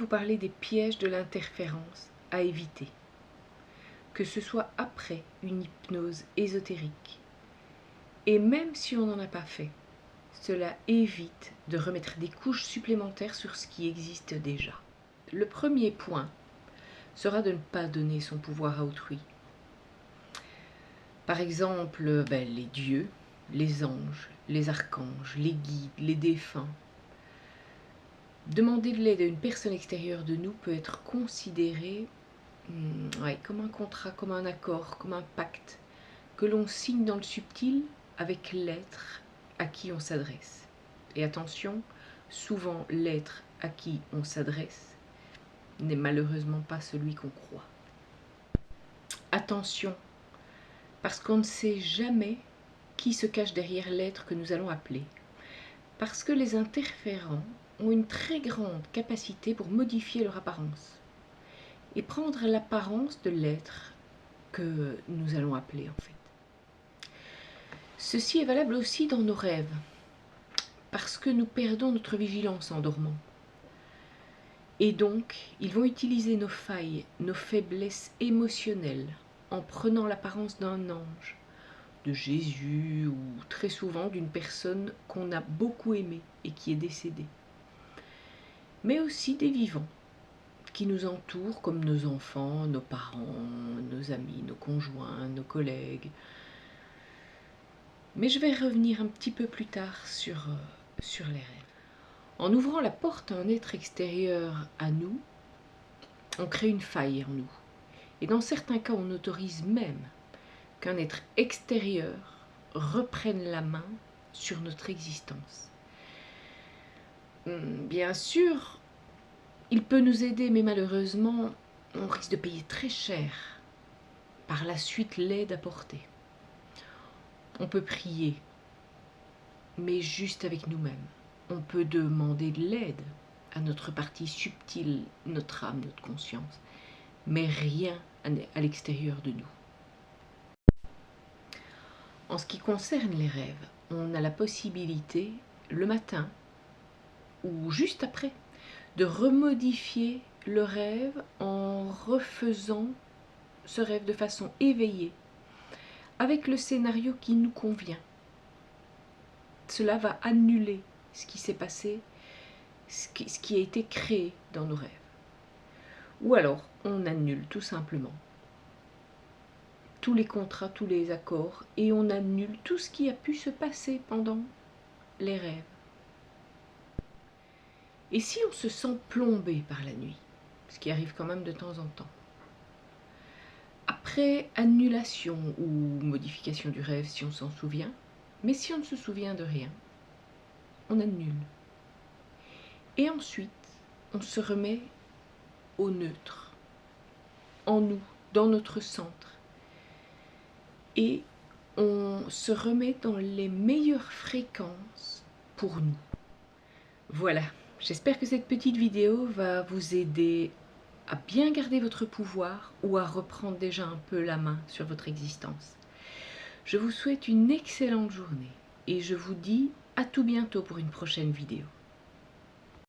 parler des pièges de l'interférence à éviter, que ce soit après une hypnose ésotérique. Et même si on n'en a pas fait, cela évite de remettre des couches supplémentaires sur ce qui existe déjà. Le premier point sera de ne pas donner son pouvoir à autrui. Par exemple, les dieux, les anges, les archanges, les guides, les défunts. Demander de l'aide à une personne extérieure de nous peut être considéré comme un contrat, comme un accord, comme un pacte que l'on signe dans le subtil avec l'être à qui on s'adresse. Et attention, souvent l'être à qui on s'adresse n'est malheureusement pas celui qu'on croit. Attention, parce qu'on ne sait jamais qui se cache derrière l'être que nous allons appeler. Parce que les interférents ont une très grande capacité pour modifier leur apparence et prendre l'apparence de l'être que nous allons appeler en fait. Ceci est valable aussi dans nos rêves, parce que nous perdons notre vigilance en dormant. Et donc, ils vont utiliser nos failles, nos faiblesses émotionnelles, en prenant l'apparence d'un ange, de Jésus ou très souvent d'une personne qu'on a beaucoup aimée et qui est décédée. Mais aussi des vivants qui nous entourent comme nos enfants, nos parents, nos amis, nos conjoints, nos collègues. Mais je vais revenir un petit peu plus tard sur les rêves. En ouvrant la porte à un être extérieur à nous, on crée une faille en nous. Et dans certains cas, on autorise même qu'un être extérieur reprenne la main sur notre existence. Bien sûr, il peut nous aider, mais malheureusement, on risque de payer très cher par la suite l'aide apportée. On peut prier, mais juste avec nous-mêmes. On peut demander de l'aide à notre partie subtile, notre âme, notre conscience, mais rien à l'extérieur de nous. En ce qui concerne les rêves, on a la possibilité, le matin ou juste après, de remodifier le rêve en refaisant ce rêve de façon éveillée, avec le scénario qui nous convient. Cela va annuler ce qui s'est passé, ce qui a été créé dans nos rêves. Ou alors, on annule tout simplement tous les contrats, tous les accords, et on annule tout ce qui a pu se passer pendant les rêves. Et si on se sent plombé par la nuit, ce qui arrive quand même de temps en temps, après annulation ou modification du rêve si on s'en souvient, mais si on ne se souvient de rien, on annule. Et ensuite, on se remet au neutre, en nous, dans notre centre. Et on se remet dans les meilleures fréquences pour nous. Voilà, j'espère que cette petite vidéo va vous aider à bien garder votre pouvoir ou à reprendre déjà un peu la main sur votre existence. Je vous souhaite une excellente journée et je vous dis à tout bientôt pour une prochaine vidéo.